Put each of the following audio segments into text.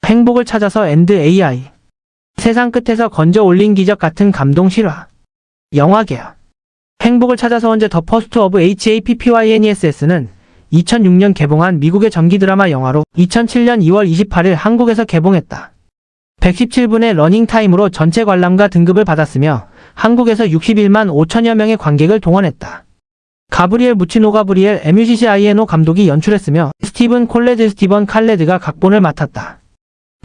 행복을 찾아서 앤드 AI. 세상 끝에서 건져 올린 기적 같은 감동 실화. 영화계요. 행복을 찾아서 언제 더 퍼스트 오브 HAPPYNESS는 2006년 개봉한 미국의 전기 드라마 영화로 2007년 2월 28일 한국에서 개봉했다. 117분의 러닝타임으로 전체 관람가 등급을 받았으며 한국에서 61만 5천여 명의 관객을 동원했다. 가브리엘 무치노 가브리엘 MUCCINO 감독이 연출했으며 스티븐 칼레드가 각본을 맡았다.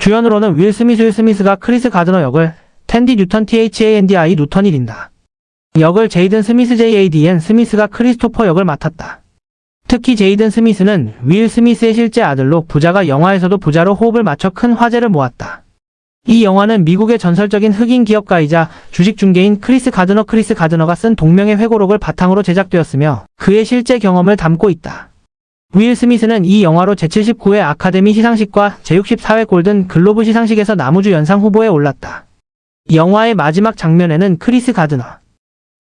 주연으로는 윌 스미스가 크리스 가드너 역을, 텐디 뉴턴 THANDI 누턴이 린다 역을, 제이든 스미스 JADN 스미스가 크리스토퍼 역을 맡았다. 특히 제이든 스미스는 윌 스미스의 실제 아들로 부자가 영화에서도 부자로 호흡을 맞춰 큰 화제를 모았다. 이 영화는 미국의 전설적인 흑인 기업가이자 주식 중개인 크리스 가드너가 쓴 동명의 회고록을 바탕으로 제작되었으며 그의 실제 경험을 담고 있다. 윌 스미스는 이 영화로 제79회 아카데미 시상식과 제64회 골든 글로브 시상식에서 나무주 연상 후보에 올랐다. 영화의 마지막 장면에는 크리스 가드너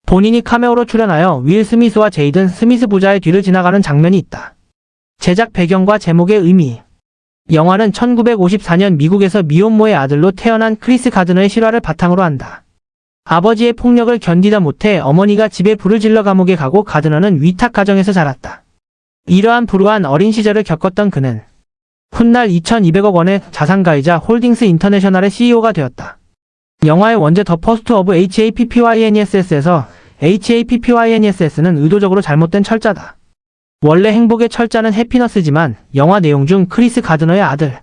본인이 카메오로 출연하여 윌 스미스와 제이든 스미스 부자의 뒤를 지나가는 장면이 있다. 제작 배경과 제목의 의미. 영화는 1954년 미국에서 미혼모의 아들로 태어난 크리스 가드너의 실화를 바탕으로 한다. 아버지의 폭력을 견디다 못해 어머니가 집에 불을 질러 감옥에 가고 가드너는 위탁 가정에서 자랐다. 이러한 불우한 어린 시절을 겪었던 그는 훗날 2,200억 원의 자산가이자 홀딩스 인터내셔널의 CEO가 되었다. 영화의 원제 더 퍼스트 오브 HAPPYNESS에서 HAPPYNESS는 의도적으로 잘못된 철자다. 원래 행복의 철자는 해피너스지만 영화 내용 중 크리스 가드너의 아들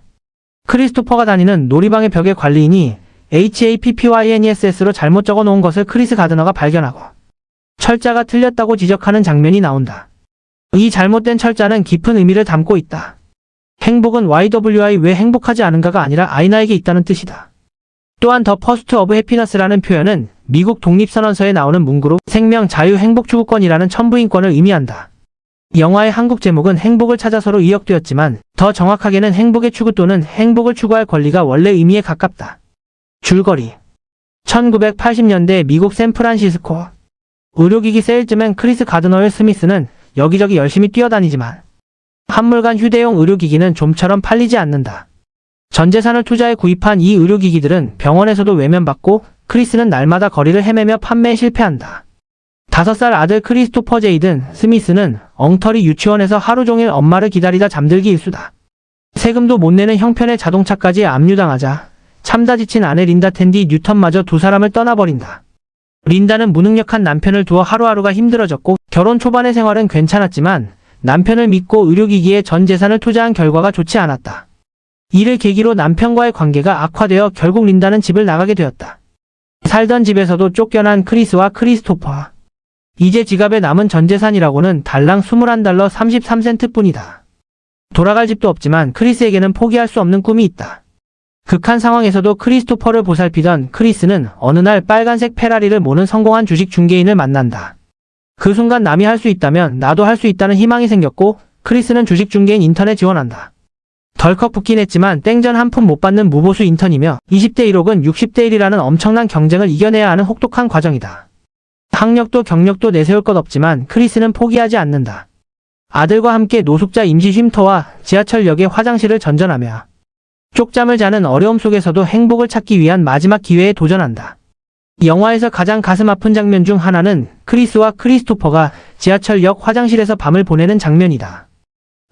크리스토퍼가 다니는 놀이방의 벽의 관리인이 HAPPYNESS로 잘못 적어 놓은 것을 크리스 가드너가 발견하고 철자가 틀렸다고 지적하는 장면이 나온다. 이 잘못된 철자는 깊은 의미를 담고 있다. 행복은 YWI 왜 행복하지 않은가가 아니라 아이나에게 있다는 뜻이다. 또한 더 퍼스트 오브 해피너스라는 표현은 미국 독립선언서에 나오는 문구로 생명, 자유, 행복 추구권이라는 천부인권을 의미한다. 영화의 한국 제목은 행복을 찾아서로 의역되었지만 더 정확하게는 행복의 추구 또는 행복을 추구할 권리가 원래 의미에 가깝다. 줄거리. 1980년대 미국 샌프란시스코. 의료기기 세일즈맨 크리스 가드너의 스미스는 여기저기 열심히 뛰어다니지만 한물간 휴대용 의료기기는 좀처럼 팔리지 않는다. 전 재산을 투자해 구입한 이 의료기기들은 병원에서도 외면받고 크리스는 날마다 거리를 헤매며 판매에 실패한다. 5살 아들 크리스토퍼 제이든 스미스는 엉터리 유치원에서 하루 종일 엄마를 기다리다 잠들기 일수다. 세금도 못 내는 형편의 자동차까지 압류당하자 참다 지친 아내 린다 텐디 뉴턴마저 두 사람을 떠나버린다. 린다는 무능력한 남편을 두어 하루하루가 힘들어졌고 결혼 초반의 생활은 괜찮았지만 남편을 믿고 의료기기에 전 재산을 투자한 결과가 좋지 않았다. 이를 계기로 남편과의 관계가 악화되어 결국 린다는 집을 나가게 되었다. 살던 집에서도 쫓겨난 크리스와 크리스토퍼. 이제 지갑에 남은 전 재산이라고는 달랑 21달러 33센트 뿐이다. 돌아갈 집도 없지만 크리스에게는 포기할 수 없는 꿈이 있다. 극한 상황에서도 크리스토퍼를 보살피던 크리스는 어느 날 빨간색 페라리를 모는 성공한 주식 중개인을 만난다. 그 순간 남이 할 수 있다면 나도 할 수 있다는 희망이 생겼고 크리스는 주식 중개인 인턴에 지원한다. 덜컥 붙긴 했지만 땡전 한 푼 못 받는 무보수 인턴이며 20대 1억은 60대 1이라는 엄청난 경쟁을 이겨내야 하는 혹독한 과정이다. 학력도 경력도 내세울 것 없지만 크리스는 포기하지 않는다. 아들과 함께 노숙자 임시 쉼터와 지하철역의 화장실을 전전하며 쪽잠을 자는 어려움 속에서도 행복을 찾기 위한 마지막 기회에 도전한다. 영화에서 가장 가슴 아픈 장면 중 하나는 크리스와 크리스토퍼가 지하철역 화장실에서 밤을 보내는 장면이다.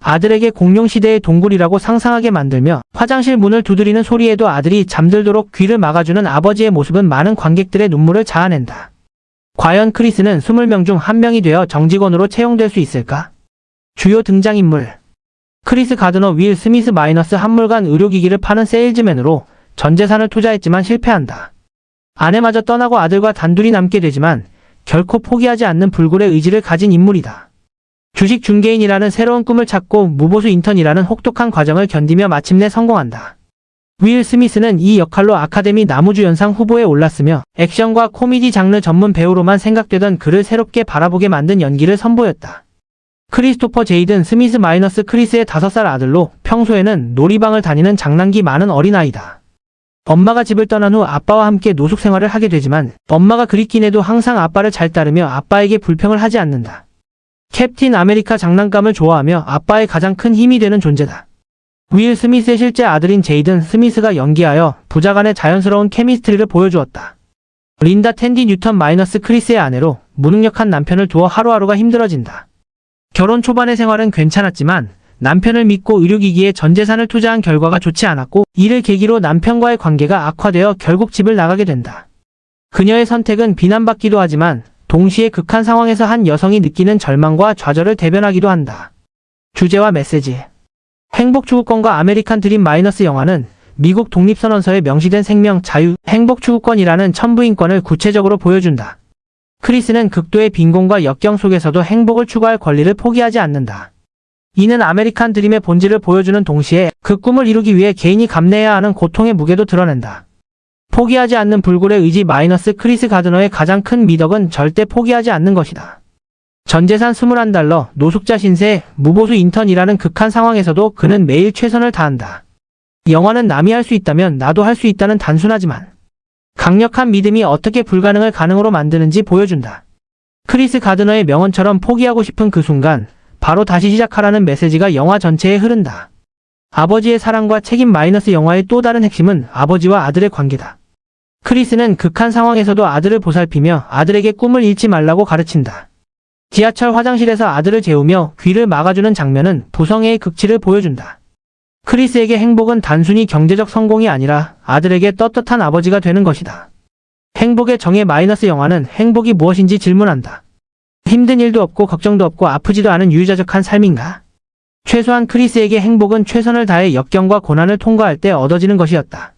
아들에게 공룡시대의 동굴이라고 상상하게 만들며 화장실 문을 두드리는 소리에도 아들이 잠들도록 귀를 막아주는 아버지의 모습은 많은 관객들의 눈물을 자아낸다. 과연 크리스는 20명 중 1명이 되어 정직원으로 채용될 수 있을까? 주요 등장인물. 크리스 가드너 윌 스미스 마이너스 한물간 의료기기를 파는 세일즈맨으로 전 재산을 투자했지만 실패한다. 아내마저 떠나고 아들과 단둘이 남게 되지만 결코 포기하지 않는 불굴의 의지를 가진 인물이다. 주식 중개인이라는 새로운 꿈을 찾고 무보수 인턴이라는 혹독한 과정을 견디며 마침내 성공한다. 윌 스미스는 이 역할로 아카데미 나무주연상 후보에 올랐으며 액션과 코미디 장르 전문 배우로만 생각되던 그를 새롭게 바라보게 만든 연기를 선보였다. 크리스토퍼 제이든 스미스 마이너스 크리스의 5살 아들로 평소에는 놀이방을 다니는 장난기 많은 어린아이다. 엄마가 집을 떠난 후 아빠와 함께 노숙 생활을 하게 되지만 엄마가 그립긴 해도 항상 아빠를 잘 따르며 아빠에게 불평을 하지 않는다. 캡틴 아메리카 장난감을 좋아하며 아빠의 가장 큰 힘이 되는 존재다. 윌 스미스의 실제 아들인 제이든 스미스가 연기하여 부자 간의 자연스러운 케미스트리를 보여주었다. 린다 텐디 뉴턴 마이너스 크리스의 아내로 무능력한 남편을 두어 하루하루가 힘들어진다. 결혼 초반의 생활은 괜찮았지만 남편을 믿고 의료기기에 전 재산을 투자한 결과가 좋지 않았고 이를 계기로 남편과의 관계가 악화되어 결국 집을 나가게 된다. 그녀의 선택은 비난받기도 하지만 동시에 극한 상황에서 한 여성이 느끼는 절망과 좌절을 대변하기도 한다. 주제와 메시지. 행복추구권과 아메리칸 드림 마이너스 영화는 미국 독립선언서에 명시된 생명, 자유, 행복추구권이라는 천부인권을 구체적으로 보여준다. 크리스는 극도의 빈곤과 역경 속에서도 행복을 추구할 권리를 포기하지 않는다. 이는 아메리칸 드림의 본질을 보여주는 동시에 그 꿈을 이루기 위해 개인이 감내해야 하는 고통의 무게도 드러낸다. 포기하지 않는 불굴의 의지 마이너스 크리스 가드너의 가장 큰 미덕은 절대 포기하지 않는 것이다. 전재산 21달러, 노숙자 신세, 무보수 인턴이라는 극한 상황에서도 그는 매일 최선을 다한다. 영화는 남이 할 수 있다면 나도 할 수 있다는 단순하지만 강력한 믿음이 어떻게 불가능을 가능으로 만드는지 보여준다. 크리스 가드너의 명언처럼 포기하고 싶은 그 순간 바로 다시 시작하라는 메시지가 영화 전체에 흐른다. 아버지의 사랑과 책임 마이너스 영화의 또 다른 핵심은 아버지와 아들의 관계다. 크리스는 극한 상황에서도 아들을 보살피며 아들에게 꿈을 잃지 말라고 가르친다. 지하철 화장실에서 아들을 재우며 귀를 막아주는 장면은 부성애의 극치를 보여준다. 크리스에게 행복은 단순히 경제적 성공이 아니라 아들에게 떳떳한 아버지가 되는 것이다. 행복의 정의 마이너스 영화는 행복이 무엇인지 질문한다. 힘든 일도 없고 걱정도 없고 아프지도 않은 유유자적한 삶인가? 최소한 크리스에게 행복은 최선을 다해 역경과 고난을 통과할 때 얻어지는 것이었다.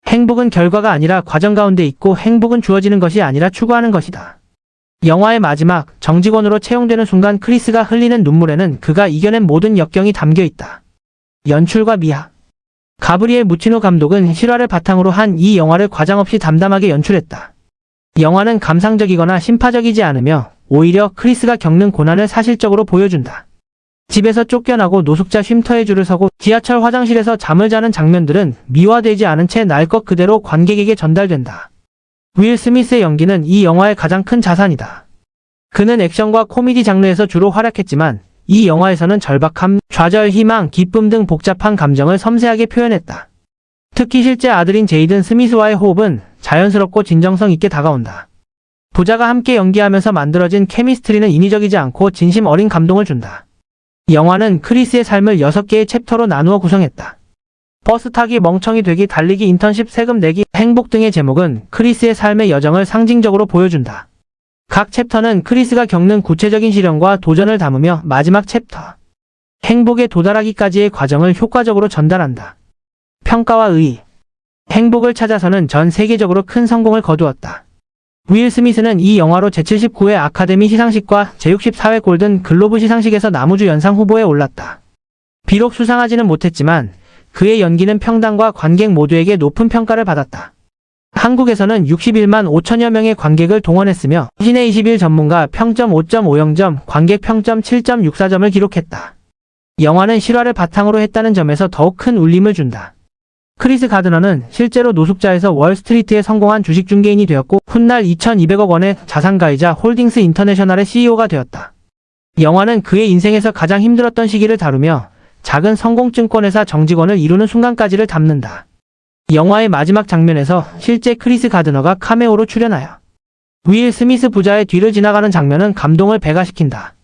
행복은 결과가 아니라 과정 가운데 있고 행복은 주어지는 것이 아니라 추구하는 것이다. 영화의 마지막, 정직원으로 채용되는 순간 크리스가 흘리는 눈물에는 그가 이겨낸 모든 역경이 담겨 있다. 연출과 미학. 가브리엘 무치노 감독은 실화를 바탕으로 한 이 영화를 과장없이 담담하게 연출했다. 영화는 감상적이거나 심파적이지 않으며 오히려 크리스가 겪는 고난을 사실적으로 보여준다. 집에서 쫓겨나고 노숙자 쉼터에 줄을 서고 지하철 화장실에서 잠을 자는 장면들은 미화되지 않은 채 날 것 그대로 관객에게 전달된다. 윌 스미스의 연기는 이 영화의 가장 큰 자산이다. 그는 액션과 코미디 장르에서 주로 활약했지만 이 영화에서는 절박함, 좌절, 희망, 기쁨 등 복잡한 감정을 섬세하게 표현했다. 특히 실제 아들인 제이든 스미스와의 호흡은 자연스럽고 진정성 있게 다가온다. 부자가 함께 연기하면서 만들어진 케미스트리는 인위적이지 않고 진심 어린 감동을 준다. 영화는 크리스의 삶을 6개의 챕터로 나누어 구성했다. 버스 타기, 멍청이 되기, 달리기, 인턴십, 세금 내기, 행복 등의 제목은 크리스의 삶의 여정을 상징적으로 보여준다. 각 챕터는 크리스가 겪는 구체적인 시련과 도전을 담으며 마지막 챕터, 행복에 도달하기까지의 과정을 효과적으로 전달한다. 평가와 의의. 행복을 찾아서는 전 세계적으로 큰 성공을 거두었다. 윌 스미스는 이 영화로 제79회 아카데미 시상식과 제64회 골든 글로브 시상식에서 나무주 연상 후보에 올랐다. 비록 수상하지는 못했지만 그의 연기는 평단과 관객 모두에게 높은 평가를 받았다. 한국에서는 61만 5천여 명의 관객을 동원했으며 시내 21 전문가 평점 5.50점, 관객 평점 7.64점을 기록했다. 영화는 실화를 바탕으로 했다는 점에서 더욱 큰 울림을 준다. 크리스 가드너는 실제로 노숙자에서 월스트리트에 성공한 주식 중개인이 되었고 훗날 2,200억 원의 자산가이자 홀딩스 인터내셔널의 CEO가 되었다. 영화는 그의 인생에서 가장 힘들었던 시기를 다루며 작은 성공증권회사 정직원을 이루는 순간까지를 담는다. 영화의 마지막 장면에서 실제 크리스 가드너가 카메오로 출연하여 윌 스미스 부자의 뒤를 지나가는 장면은 감동을 배가시킨다.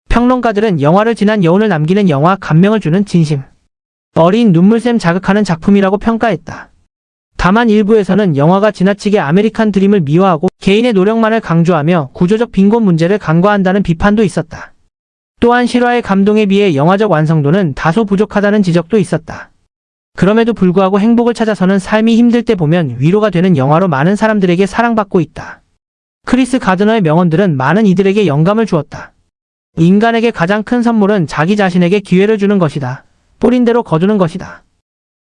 평론가들은 영화를 지난 여운을 남기는 영화, 감명을 주는 진심 어린 눈물샘 자극하는 작품이라고 평가했다. 다만 일부에서는 영화가 지나치게 아메리칸 드림을 미화하고 개인의 노력만을 강조하며 구조적 빈곤 문제를 간과한다는 비판도 있었다. 또한 실화의 감동에 비해 영화적 완성도는 다소 부족하다는 지적도 있었다. 그럼에도 불구하고 행복을 찾아서는 삶이 힘들 때 보면 위로가 되는 영화로 많은 사람들에게 사랑받고 있다. 크리스 가드너의 명언들은 많은 이들에게 영감을 주었다. 인간에게 가장 큰 선물은 자기 자신에게 기회를 주는 것이다. 뿌린 대로 거두는 것이다.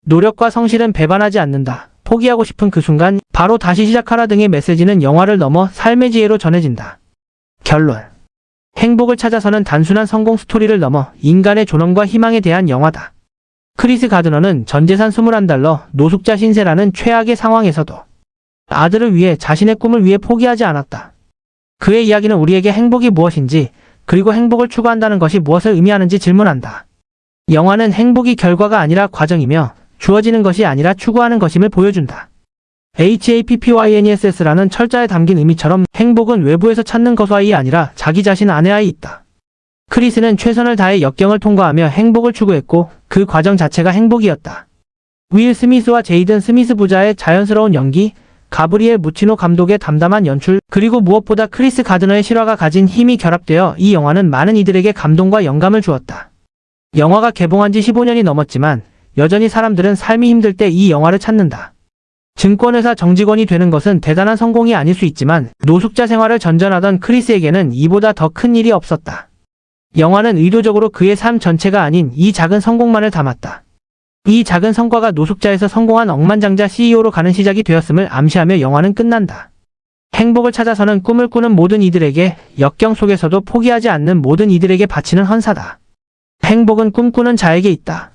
노력과 성실은 배반하지 않는다. 포기하고 싶은 그 순간 바로 다시 시작하라 등의 메시지는 영화를 넘어 삶의 지혜로 전해진다. 결론. 행복을 찾아서는 단순한 성공 스토리를 넘어 인간의 존엄과 희망에 대한 영화다. 크리스 가드너는 전재산 21달러, 노숙자 신세라는 최악의 상황에서도 아들을 위해 자신의 꿈을 위해 포기하지 않았다. 그의 이야기는 우리에게 행복이 무엇인지 그리고 행복을 추구한다는 것이 무엇을 의미하는지 질문한다. 영화는 행복이 결과가 아니라 과정이며 주어지는 것이 아니라 추구하는 것임을 보여준다. HAPPYNESS라는 철자에 담긴 의미처럼 행복은 외부에서 찾는 것이 아니라 자기 자신 안에 있다. 크리스는 최선을 다해 역경을 통과하며 행복을 추구했고 그 과정 자체가 행복이었다. 윌 스미스와 제이든 스미스 부자의 자연스러운 연기, 가브리엘 무치노 감독의 담담한 연출, 그리고 무엇보다 크리스 가드너의 실화가 가진 힘이 결합되어 이 영화는 많은 이들에게 감동과 영감을 주었다. 영화가 개봉한 지 15년이 넘었지만 여전히 사람들은 삶이 힘들 때 이 영화를 찾는다. 증권회사 정직원이 되는 것은 대단한 성공이 아닐 수 있지만 노숙자 생활을 전전하던 크리스에게는 이보다 더 큰 일이 없었다. 영화는 의도적으로 그의 삶 전체가 아닌 이 작은 성공만을 담았다. 이 작은 성과가 노숙자에서 성공한 억만장자 CEO로 가는 시작이 되었음을 암시하며 영화는 끝난다. 행복을 찾아서는 꿈을 꾸는 모든 이들에게, 역경 속에서도 포기하지 않는 모든 이들에게 바치는 헌사다. 행복은 꿈꾸는 자에게 있다.